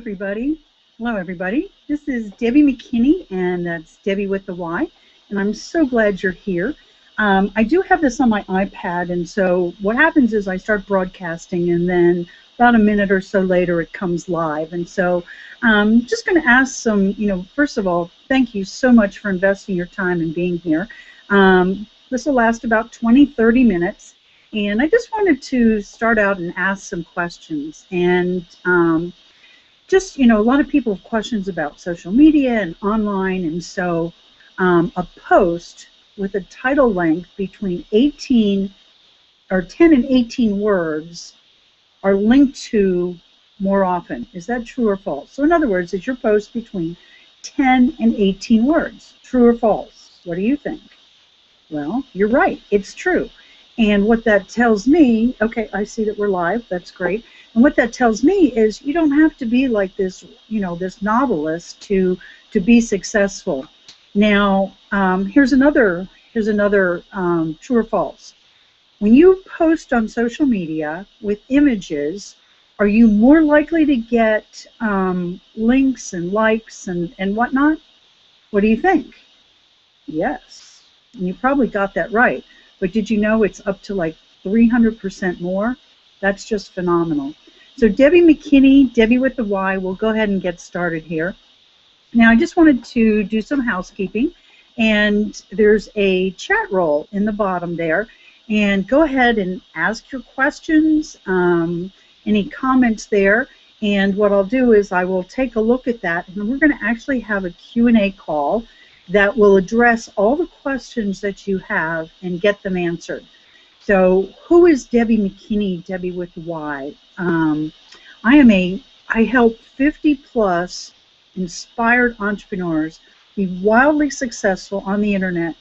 everybody. Hello, everybody. This is Debbie McKinney, and that's Debbie with the Y, and I'm so glad you're here. I do have this on my iPad, and so what happens is I start broadcasting, and then about a minute or so later it comes live. And so I'm just going to ask some, first of all, thank you so much for investing your time and being here. This will last about 20-30 minutes, and I just wanted to start out and ask some questions. And a lot of people have questions about social media and online, and so a post with a title length between 10 and 18 words are linked to more often. Is that true or false? So in other words, is your post between 10 and 18 words? True or false? What do you think? Well, you're right. It's true. And what that tells me, okay, I see that we're live. That's great. And what that tells me is you don't have to be like this, this novelist to be successful. Now, here's another true or false. When you post on social media with images, are you more likely to get links and likes and whatnot? What do you think? Yes. And you probably got that right. But did you know it's up to like 300% more? That's just phenomenal. So Debbie McKinney, Debbie with the Y, we'll go ahead and get started here. Now I just wanted to do some housekeeping, and there's a chat roll in the bottom there, and go ahead and ask your questions, any comments there, and what I'll do is I will take a look at that, and we're going to actually have a Q&A call that will address all the questions that you have and get them answered. So who is Debbie McKinney, Debbie with the Y? I help 50+ inspired entrepreneurs be wildly successful on the internet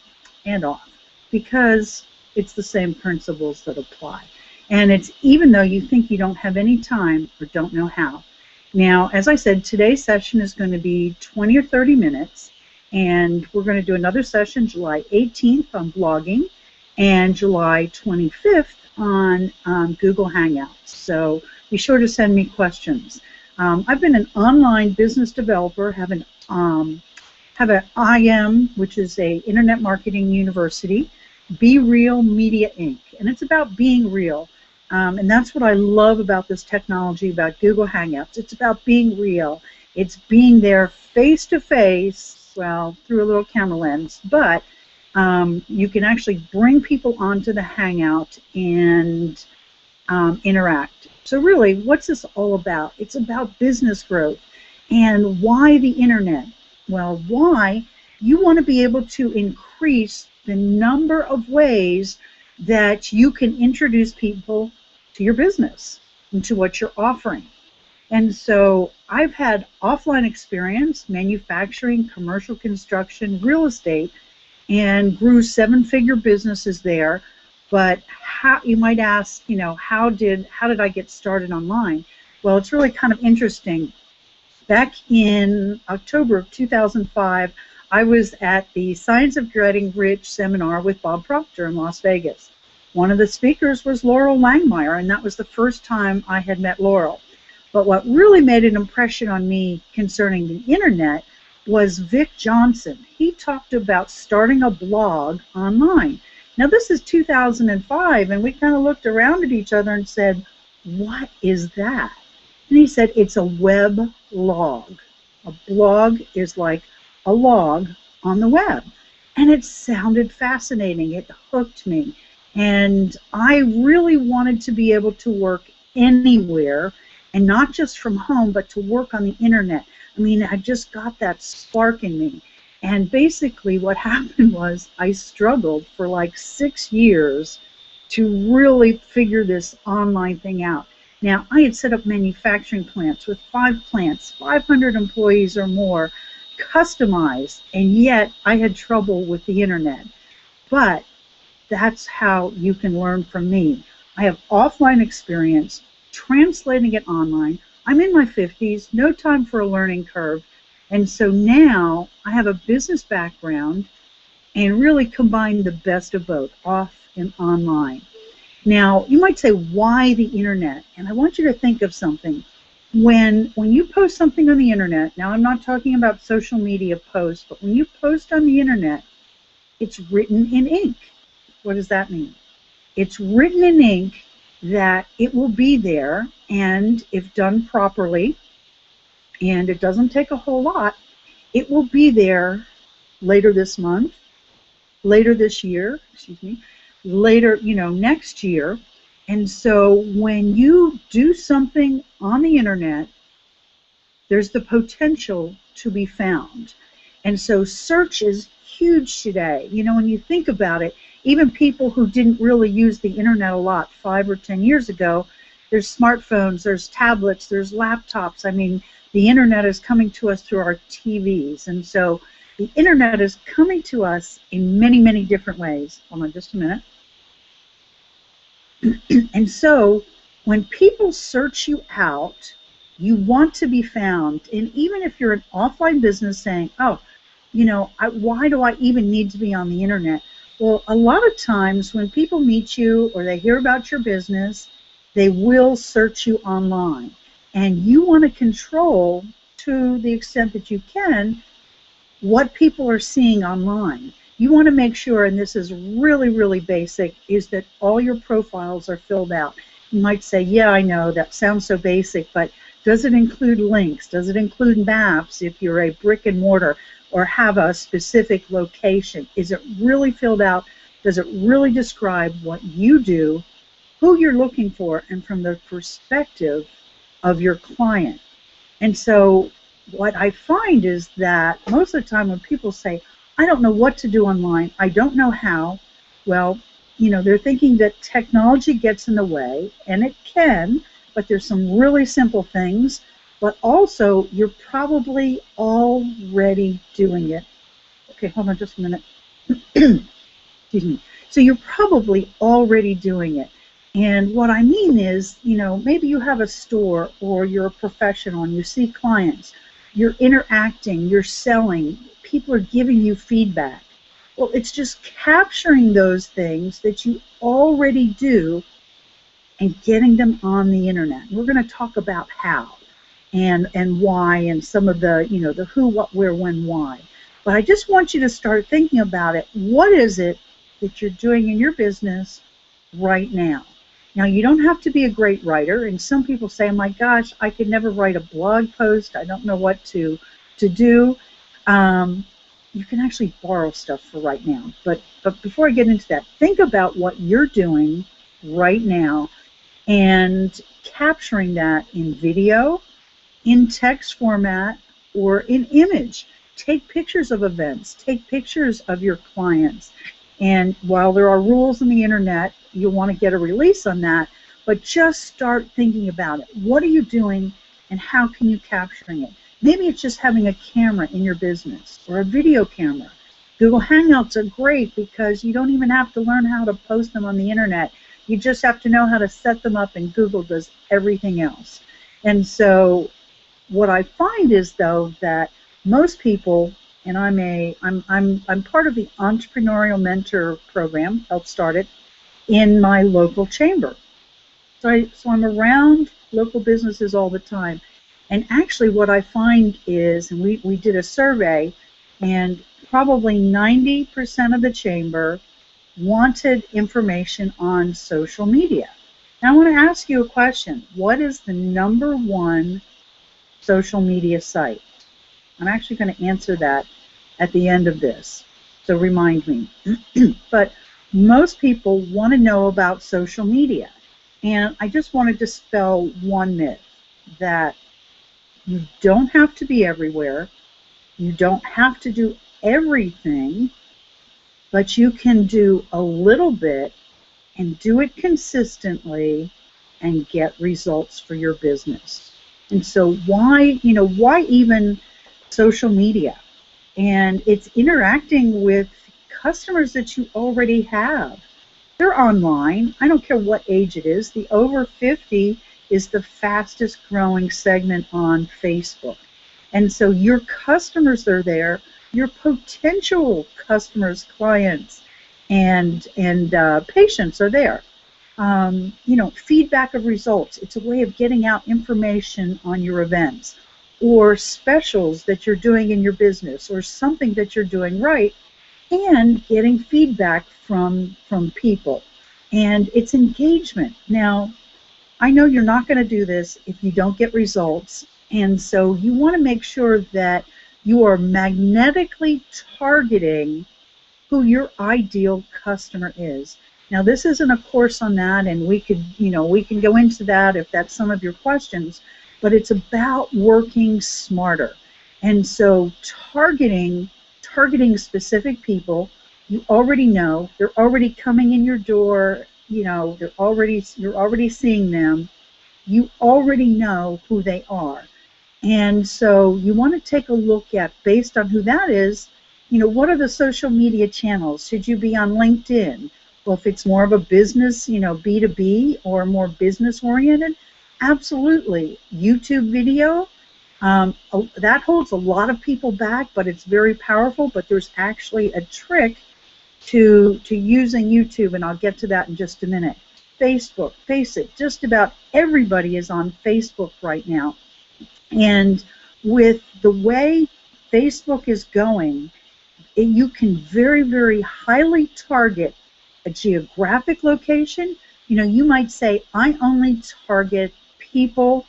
and off, because it's the same principles that apply. And it's even though you think you don't have any time or don't know how. Now, as I said, today's session is going to be 20 or 30 minutes. And we're going to do another session July 18th on blogging and July 25th on Google Hangouts. So be sure to send me questions. I've been an online business developer, have an IM, which is a Internet Marketing University, Be Real Media Inc. And it's about being real. And that's what I love about this technology, about Google Hangouts. It's about being real. It's being there face to face, well, through a little camera lens, but you can actually bring people onto the Hangout and interact. So really, what's this all about? It's about business growth. And why the internet? Well, why? You want to be able to increase the number of ways that you can introduce people to your business and to what you're offering. And so I've had offline experience, manufacturing, commercial construction, real estate, and grew 7-figure businesses there. But how, you might ask, how did I get started online? Well, it's really kind of interesting. Back in October of 2005, I was at the Science of Getting Rich seminar with Bob Proctor in Las Vegas. One of the speakers was Laurel Langmeyer, and that was the first time I had met Laurel. But what really made an impression on me concerning the internet was Vic Johnson. He talked about starting a blog online. Now this is 2005, and we kind of looked around at each other and said, what is that? And he said, it's a web log. A blog is like a log on the web. And it sounded fascinating. It hooked me. And I really wanted to be able to work anywhere, and not just from home, but to work on the internet. I mean, I just got that spark in me. And basically what happened was I struggled for like 6 years to really figure this online thing out. Now, I had set up manufacturing plants with 5 plants, 500 employees or more, customized, and yet I had trouble with the internet. But that's how you can learn from me. I have offline experience, translating it online. I'm in my 50s, no time for a learning curve, and so now I have a business background and really combine the best of both, off and online. Now, you might say, why the internet? And I want you to think of something. When you post something on the internet, now I'm not talking about social media posts, but when you post on the internet, it's written in ink. What does that mean? It's written in ink that it will be there, and if done properly, and it doesn't take a whole lot, it will be there later this month, later this year, excuse me, later, next year. And so when you do something on the internet, there's the potential to be found. And so search is huge today. When you think about it, even people who didn't really use the internet a lot 5 or 10 years ago, there's smartphones, there's tablets, there's laptops. I mean, the internet is coming to us through our TVs. And so the internet is coming to us in many, many different ways. Hold on just a minute. And so when people search you out, you want to be found. And even if you're an offline business saying, oh, why do I even need to be on the internet? Well, a lot of times when people meet you or they hear about your business, they will search you online. And you want to control, to the extent that you can, what people are seeing online. You want to make sure, and this is really, really basic, is that all your profiles are filled out. You might say, yeah, I know, that sounds so basic, but does it include links? Does it include maps if you're a brick and mortar or have a specific location? Is it really filled out? Does it really describe what you do, who you're looking for, and from the perspective of your client? And so what I find is that most of the time when people say, I don't know what to do online, I don't know how, well, they're thinking that technology gets in the way, and it can, but there's some really simple things, but also you're probably already doing it. Okay, hold on just a minute. Excuse me. So you're probably already doing it. And what I mean is, maybe you have a store or you're a professional and you see clients, you're interacting, you're selling, people are giving you feedback. Well, it's just capturing those things that you already do and getting them on the internet. We're going to talk about how and why and some of the, the who, what, where, when, why. But I just want you to start thinking about it. What is it that you're doing in your business right now? Now, you don't have to be a great writer, and some people say, oh my gosh, I could never write a blog post. I don't know what to do. You can actually borrow stuff for right now. But before I get into that, think about what you're doing right now and capturing that in video, in text format, or in image. Take pictures of events. Take pictures of your clients. And while there are rules on the internet, you'll want to get a release on that, but just start thinking about it. What are you doing and how can you capturing it? Maybe it's just having a camera in your business or a video camera. Google Hangouts are great because you don't even have to learn how to post them on the internet. You just have to know how to set them up, and Google does everything else. And so what I find is, though, that most people, and I'm part of the Entrepreneurial Mentor Program, helped start it, in my local chamber. So I'm around local businesses all the time. And actually what I find is, and we did a survey, and probably 90% of the chamber wanted information on social media. Now I want to ask you a question. What is the #1 social media site? I'm actually going to answer that at the end of this, so remind me. But most people want to know about social media. And I just want to dispel one myth, that you don't have to be everywhere, you don't have to do everything, but you can do a little bit and do it consistently and get results for your business. And so why even social media? And it's interacting with customers that you already have. They're online. I don't care what age it is. The over 50 is the fastest growing segment on Facebook. And so your customers are there, your potential customers, clients, and patients are there. You know, feedback of results. It's a way of getting out information on your events or specials that you're doing in your business or something that you're doing right, and getting feedback from people. And it's engagement. Now, I know you're not going to do this if you don't get results, and so you want to make sure that you are magnetically targeting who your ideal customer is. Now, this isn't a course on that, and we could, you know, we can go into that if that's some of your questions, but it's about working smarter. And so targeting specific people you already know, they're already coming in your door, you know, you're already seeing them, you already know who they are. And so you want to take a look at, based on who that is, you know, what are the social media channels? Should you be on LinkedIn? Well, if it's more of a business, you know, B2B or more business oriented, absolutely. YouTube video, that holds a lot of people back, but it's very powerful. But there's actually a trick to using YouTube, and I'll get to that in just a minute. Facebook, face it, just about everybody is on Facebook right now. And with the way Facebook is going, you can very, very highly target a geographic location. You know, you might say, I only target people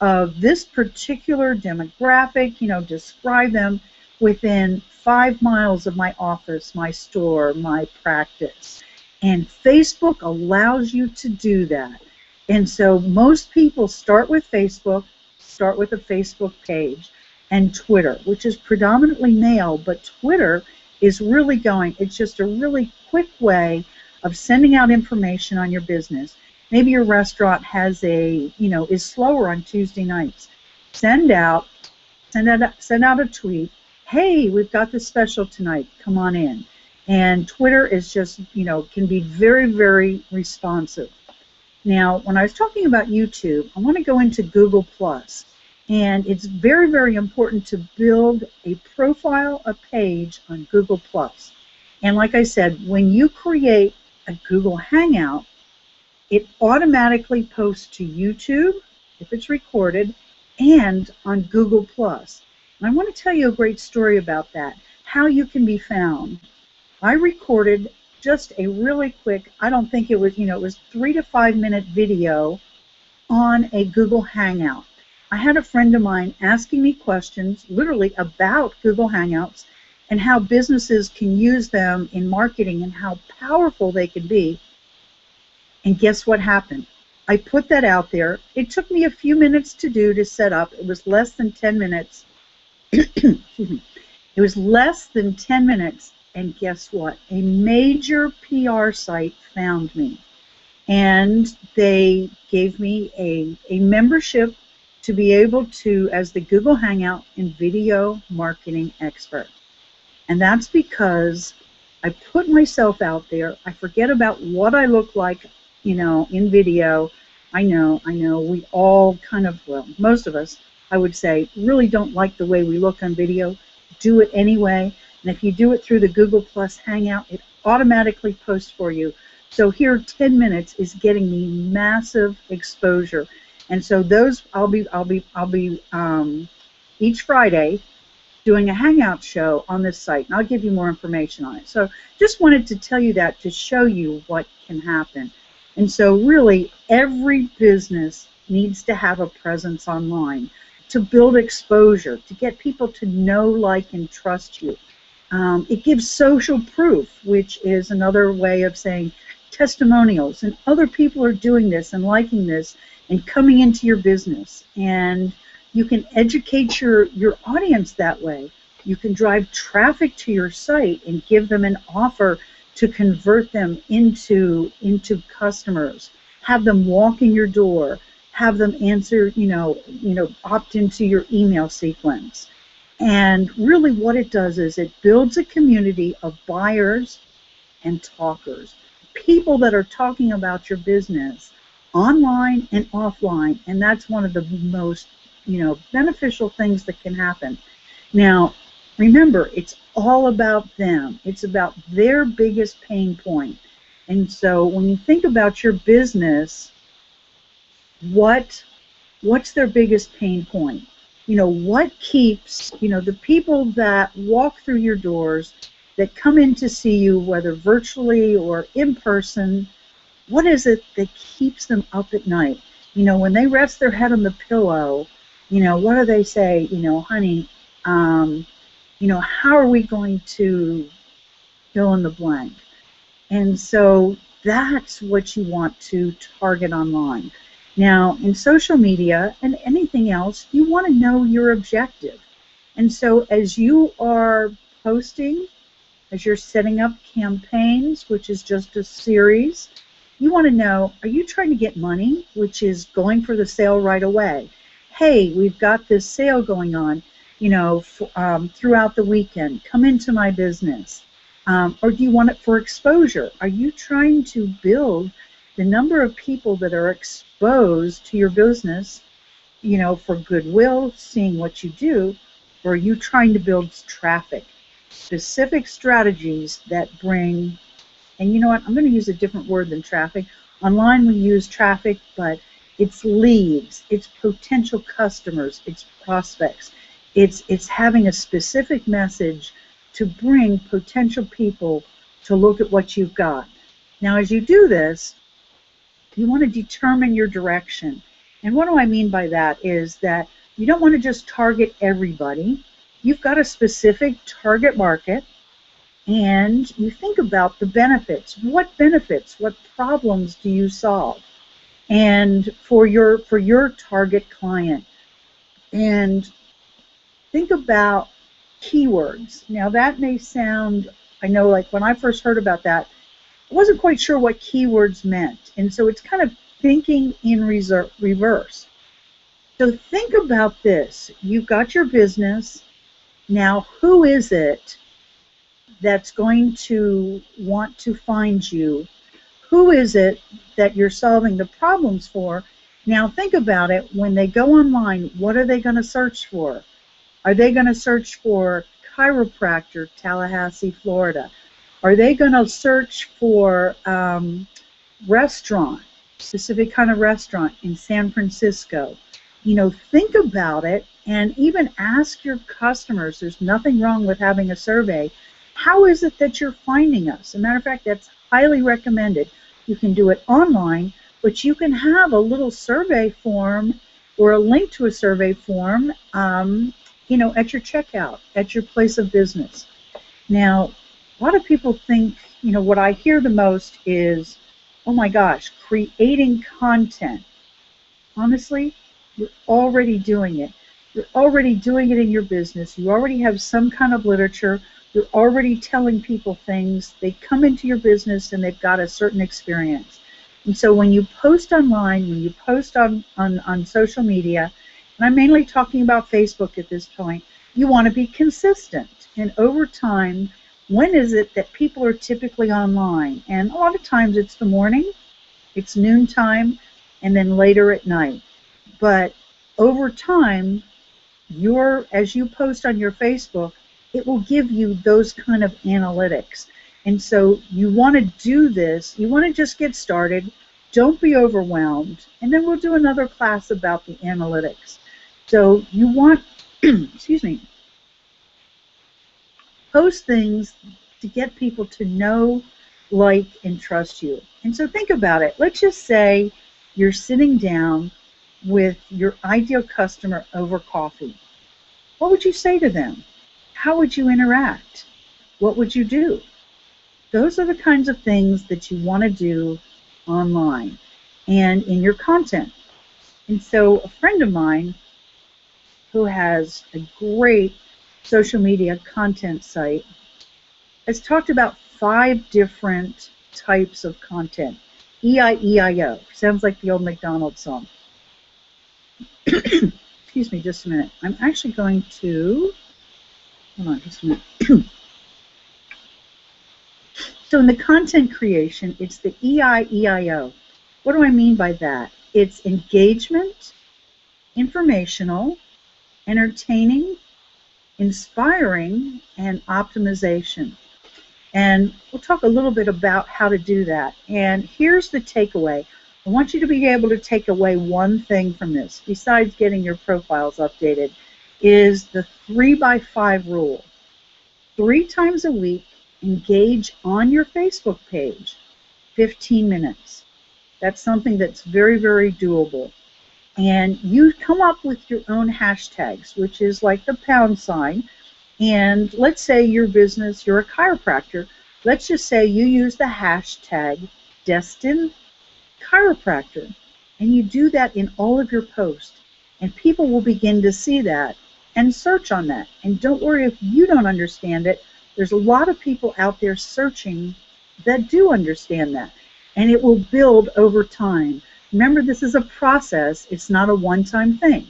of this particular demographic, you know, describe them within 5 miles of my office, my store, my practice. And Facebook allows you to do that. And so most people start with Facebook, start with a Facebook page, and Twitter, which is predominantly male, but Twitter is really going, it's just a really quick way of sending out information on your business. Maybe your restaurant has a, you know, is slower on Tuesday nights. Send out a tweet, hey, we've got this special tonight, come on in. And Twitter is just, you know, can be very, very responsive. Now, when I was talking about YouTube, I want to go into Google+. And it's very, very important to build a profile, a page on Google+. And like I said, when you create a Google Hangout, it automatically posts to YouTube, if it's recorded, and on Google+. And I want to tell you a great story about that, how you can be found. I recorded just a really quick, I don't think it was, you know, it was 3 to 5 minute video on a Google Hangout. I had a friend of mine asking me questions literally about Google Hangouts and how businesses can use them in marketing and how powerful they can be. And guess what happened? I put that out there. It took me a few minutes to set up. It was less than 10 minutes. Excuse me. It was less than 10 minutes. And guess what? A major PR site found me. And they gave me a membership to be able to, as the Google Hangout and video marketing expert. And that's because I put myself out there. I forget about what I look like, you know, in video. I know, we all kind of, well, most of us, I would say, really don't like the way we look on video. Do it anyway. And if you do it through the Google Plus Hangout, it automatically posts for you. So here, 10 minutes is getting me massive exposure. And so those, I'll be each Friday doing a Hangout show on this site, and I'll give you more information on it. So just wanted to tell you that to show you what can happen. And so really, every business needs to have a presence online to build exposure, to get people to know, like, and trust you. It gives social proof, which is another way of saying testimonials, and other people are doing this and liking this and coming into your business. And you can educate your audience that way. You can drive traffic to your site and give them an offer to convert them into customers. Have them walk in your door. Have them answer, opt into your email sequence. And really what it does is it builds a community of buyers and talkers, people that are talking about your business online and offline, and that's one of the most, beneficial things that can happen. Now, remember, it's all about them. It's about their biggest pain point. And so when you think about your business, what's their biggest pain point? What keeps, the people that walk through your doors, that come in to see you, whether virtually or in person, what is it that keeps them up at night? When they rest their head on the pillow, what do they say? Honey, how are we going to fill in the blank? And so that's what you want to target online. Now, in social media and anything else, you want to know your objective. And so as you are posting, as you're setting up campaigns, which is just a series, you want to know, are you trying to get money, which is going for the sale right away? Hey, we've got this sale going on, throughout the weekend. Come into my business. Or do you want it for exposure? Are you trying to build the number of people that are exposed to your business, for goodwill, seeing what you do, or are you trying to build traffic? Specific strategies that bring, and you know what, I'm going to use a different word than traffic. Online we use traffic, but it's leads, it's potential customers, it's prospects. It's having a specific message to bring potential people to look at what you've got. Now, as you do this, you want to determine your direction. And what do I mean by that is that you don't want to just target everybody. You've got a specific target market, and you think about the benefits. What benefits, what problems do you solve? And for your target client. And think about keywords. Now that may sound, I know, like when I first heard about that, I wasn't quite sure what keywords meant. And so it's kind of thinking in reverse. So think about this. You've got your business. Now, who is it that's going to want to find you? Who is it that you're solving the problems for? Now think about it. When they go online, what are they going to search for? Are they going to search for chiropractor, Tallahassee, Florida? Are they going to search for restaurant, specific kind of restaurant in San Francisco? Think about it and even ask your customers. There's nothing wrong with having a survey. How is it that you're finding us? As a matter of fact, that's highly recommended. You can do it online, but you can have a little survey form or a link to a survey form at your checkout, at your place of business. Now, a lot of people think, what I hear the most is, oh my gosh, creating content. Honestly, you're already doing it. You're already doing it in your business. You already have some kind of literature. You're already telling people things. They come into your business and they've got a certain experience. And so when you post online, when you post on social media, and I'm mainly talking about Facebook at this point, you want to be consistent. And over time, when is it that people are typically online? And a lot of times it's the morning, it's noontime, and then later at night. But over time, as you post on your Facebook, it will give you those kind of analytics. And so you want to do this, you want to just get started, don't be overwhelmed, and then we'll do another class about the analytics. So you want, excuse me, post things to get people to know, like, and trust you. And so think about it. Let's just say you're sitting down with your ideal customer over coffee. What would you say to them? How would you interact? What would you do? Those are the kinds of things that you want to do online and in your content. And so a friend of mine who has a great social media content site has talked about 5 different types of content. E-I-E-I-O. Sounds like the old McDonald's song. Excuse me just a minute. I'm actually going to, hold on just a minute. So in the content creation, it's the E-I-E-I-O. What do I mean by that? It's engagement, informational, entertaining, inspiring, and optimization. And we'll talk a little bit about how to do that. And here's the takeaway. I want you to be able to take away one thing from this, besides getting your profiles updated, is the 3x5 rule. 3 times a week, engage on your Facebook page, 15 minutes. That's something that's very, very doable. And you come up with your own hashtags, which is like the £. And let's say your business, you're a chiropractor. Let's just say you use the hashtag Destin Chiropractor. And you do that in all of your posts. And people will begin to see that and search on that. And don't worry if you don't understand it. There's a lot of people out there searching that do understand that. And it will build over time. Remember, this is a process. It's not a one-time thing.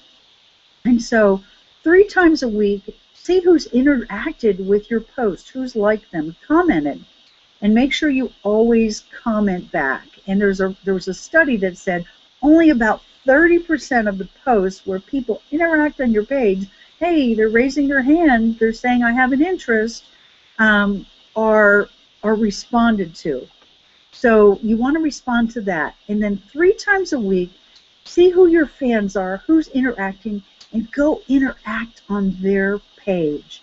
And so 3 times a week, see who's interacted with your post, who's liked them, commented, and make sure you always comment back. And there was a study that said only about 30% of the posts where people interact on your page, hey, they're raising their hand, they're saying I have an interest, are responded to. So you want to respond to that. And then 3 times a week, see who your fans are, who's interacting, and go interact on their page.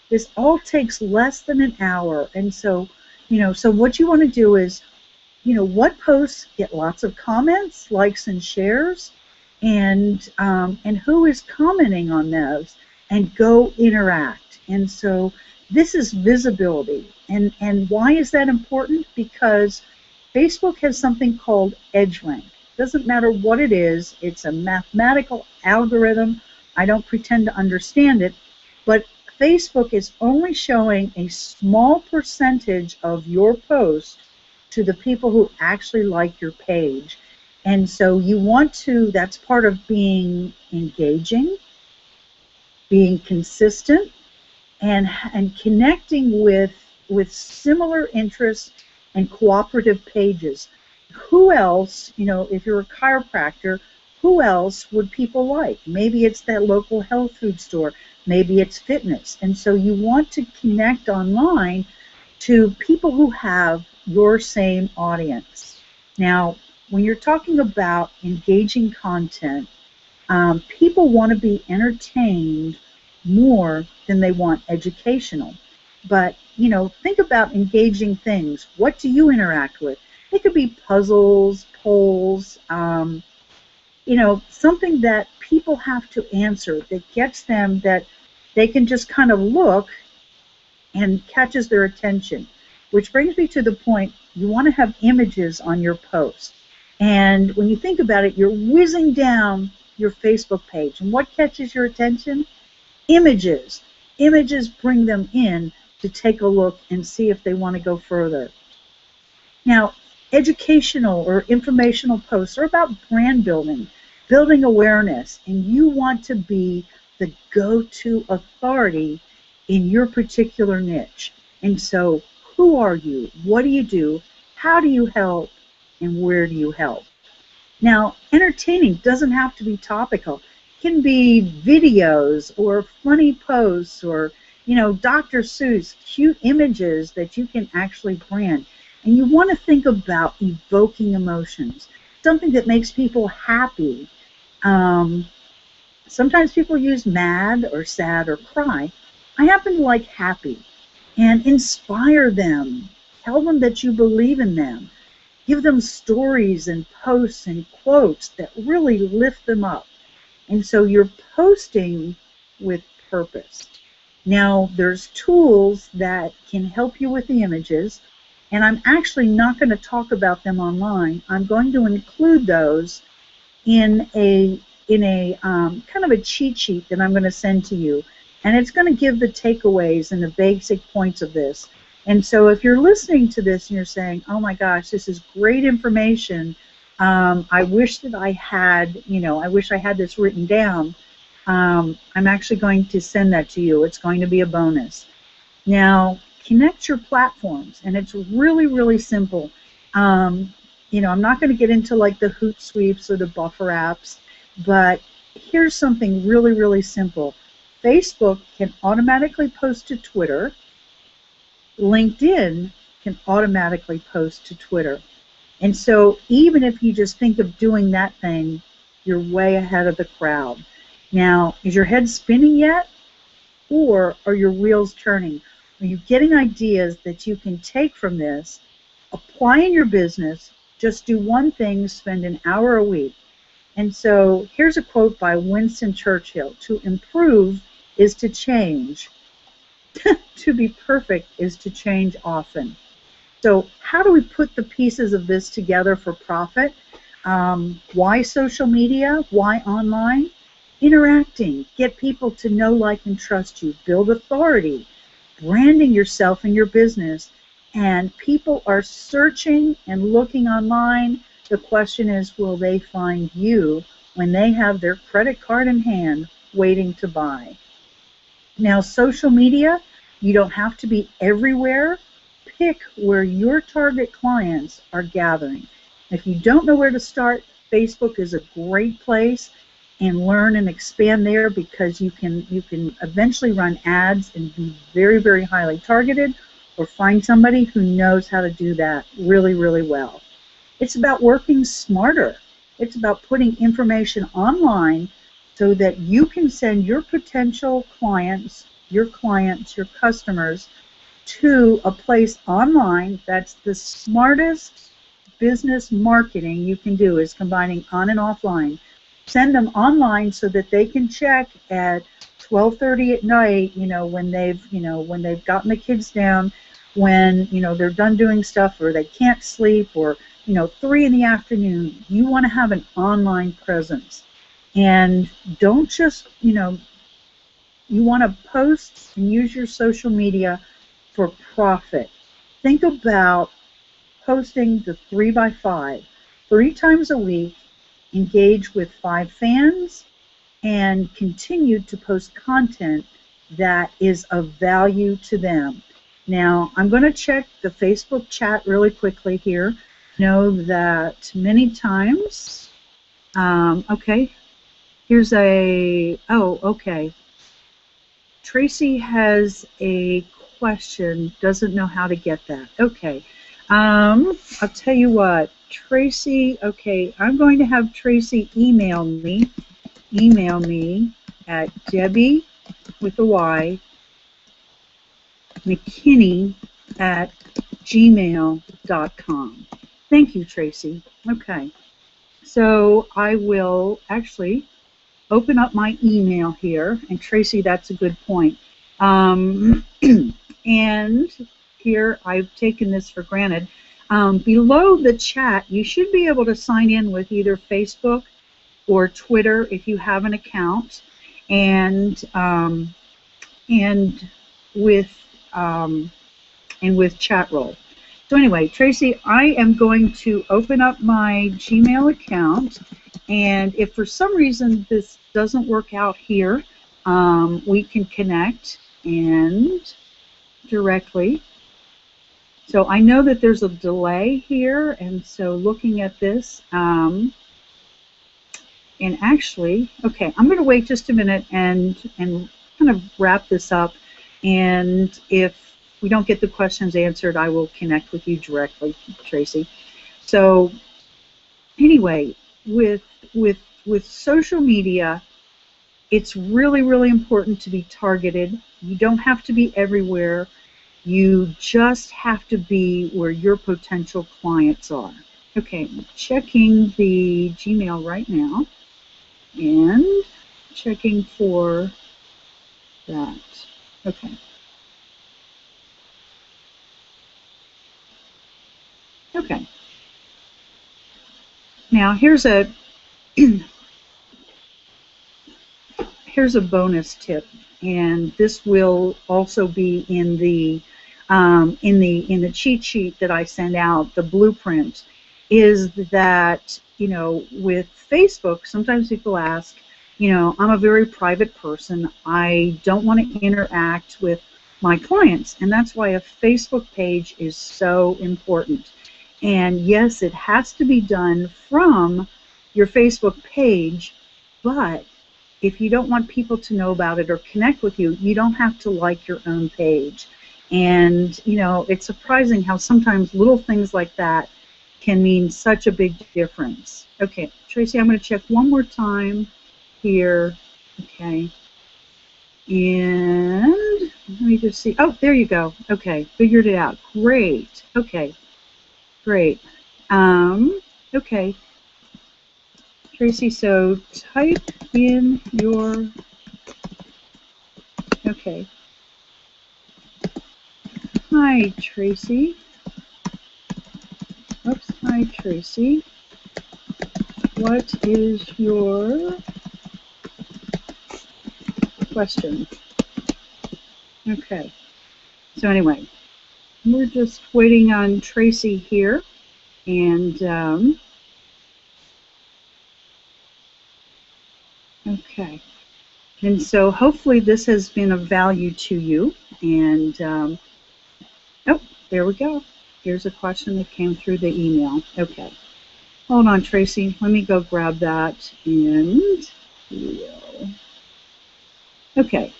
This all takes less than an hour. And so, so what you want to do is, what posts get lots of comments, likes, and shares, and who is commenting on those, and go interact. And so this is visibility. And why is that important? Because Facebook has something called EdgeRank. Doesn't matter what it is. It's a mathematical algorithm. I don't pretend to understand it, but Facebook is only showing a small percentage of your post to the people who actually like your page. And so you want to, that's part of being engaging, being consistent, and connecting with similar interests and cooperative pages. Who else, if you're a chiropractor, who else would people like? Maybe it's that local health food store. Maybe it's fitness. And so you want to connect online to people who have your same audience. Now, when you're talking about engaging content, people want to be entertained more than they want educational. But, think about engaging things. What do you interact with? It could be puzzles, polls, something that people have to answer that gets them, that they can just kind of look and catches their attention. Which brings me to the point, you want to have images on your post. And when you think about it, you're whizzing down your Facebook page. And what catches your attention? Images. Images bring them in to take a look and see if they want to go further. Now, educational or informational posts are about brand building, building awareness, and you want to be the go-to authority in your particular niche. And so, who are you? What do you do? How do you help? And where do you help? Now, entertaining doesn't have to be topical. It can be videos or funny posts or, Dr. Seuss, cute images that you can actually brand. And you want to think about evoking emotions, something that makes people happy. Sometimes people use mad or sad or cry. I happen to like happy. And inspire them. Tell them that you believe in them. Give them stories and posts and quotes that really lift them up. And so you're posting with purpose. Now, there's tools that can help you with the images, and I'm actually not going to talk about them online. I'm going to include those in a kind of a cheat sheet that I'm going to send to you. And it's going to give the takeaways and the basic points of this. And so if you're listening to this and you're saying, oh my gosh, this is great information, I wish that I had, I wish I had this written down, I'm actually going to send that to you. It's going to be a bonus. Now, connect your platforms, and it's really, really simple. I'm not going to get into like the Hootsuite or the Buffer apps, but here's something really, really simple. Facebook can automatically post to Twitter, LinkedIn can automatically post to Twitter. And so even if you just think of doing that thing, you're way ahead of the crowd. Now, is your head spinning yet? Or are your wheels turning? Are you getting ideas that you can take from this, apply in your business, just do one thing, spend an hour a week? And so here's a quote by Winston Churchill: "To improve is to change. To be perfect is to change often." So how do we put the pieces of this together for profit? Why social media? Why online? Interacting. Get people to know, like, and trust you. Build authority. Branding yourself and your business. And people are searching and looking online. The question is, will they find you when they have their credit card in hand waiting to buy? Now, social media, you don't have to be everywhere. Pick where your target clients are gathering. If you don't know where to start, Facebook is a great place, and learn and expand there, because you can eventually run ads and be very, very highly targeted, or find somebody who knows how to do that really, really well. It's about working smarter. It's about putting information online so that you can send your potential clients, your customers, to a place online. That's the smartest business marketing you can do, is combining on and offline. Send them online so that they can check at 12:30 at night, when they've gotten the kids down, when they're done doing stuff, or they can't sleep, or 3 in the afternoon. You want to have an online presence, and don't just you want to post and use your social media for profit. Think about posting the 3x5 3 times a week, engage with 5 fans, and continue to post content that is of value to them. Now, I'm going to check the Facebook chat really quickly here. Know that many times, okay, here's okay. Tracy has a question, doesn't know how to get that. Okay, I'll tell you what, Tracy, okay, I'm going to have Tracy email me at Debbie with a Y, McKinney at gmail.com. Thank you, Tracy. Okay, so I will actually open up my email here, and Tracy, that's a good point. And here, I've taken this for granted. Below the chat, you should be able to sign in with either Facebook or Twitter if you have an account, and with Chatroll. So anyway, Tracy, I am going to open up my Gmail account, and if for some reason this doesn't work out here, we can connect and directly. So I know that there's a delay here, and so looking at this, and actually, okay, I'm going to wait just a minute and kind of wrap this up, and if we don't get the questions answered, I will connect with you directly, Tracy. So anyway, with social media, it's really, really important to be targeted. You don't have to be everywhere. You just have to be where your potential clients are. Okay, I'm checking the Gmail right now and checking for that. Okay. Okay. Now here's a here's a bonus tip, and this will also be in the cheat sheet that I send out, the blueprint, is that, with Facebook, sometimes people ask, I'm a very private person. I don't want to interact with my clients, and that's why a Facebook page is so important. And yes, it has to be done from your Facebook page, but if you don't want people to know about it or connect with you, you don't have to like your own page. And, you know, it's surprising how sometimes little things like that can mean such a big difference. Okay, Tracy, I'm going to check one more time here. Okay. And let me just see. Oh, there you go. Okay, figured it out. Great. Okay, great. Okay, Tracy, so type in your, okay. Hi, Tracy. Oops, hi, Tracy. What is your question? Okay, so anyway, we're just waiting on Tracy here, and okay, and so hopefully this has been of value to you, and oh, there we go. Here's a question that came through the email. Okay, hold on, Tracy, let me go grab that, and okay.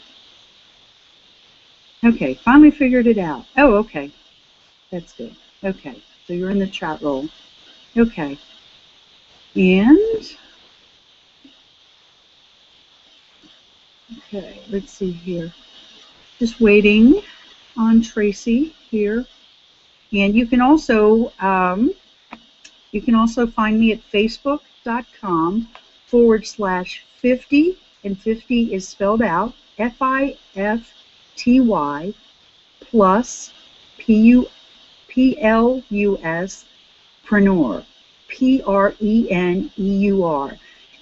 Okay, finally figured it out. Oh, okay. That's good. Okay, so you're in the chat roll. Okay. And, okay, let's see here. Just waiting on Tracy here. And you can also find me at facebook.com/50, and 50 is spelled out, FIFTY plus PLUS Preneur, PRENEUR,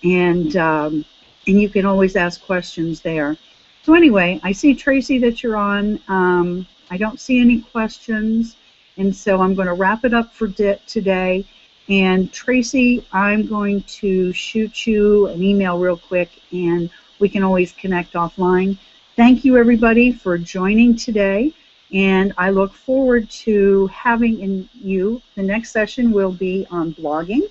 and you can always ask questions there. So anyway, I see, Tracy, that you're on. I don't see any questions, and so I'm going to wrap it up for today. And Tracy, I'm going to shoot you an email real quick, and we can always connect offline. Thank you, everybody, for joining today. And I look forward to having you. The next session will be on blogging,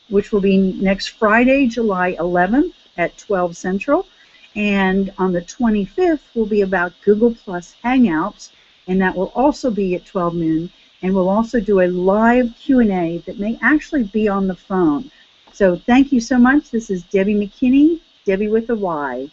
which will be next Friday, July 11th at 12 Central. And on the 25th will be about Google Plus Hangouts, and that will also be at 12 noon. And we'll also do a live Q&A that may actually be on the phone. So thank you so much. This is Debbie McKinney, Debbie with a Y.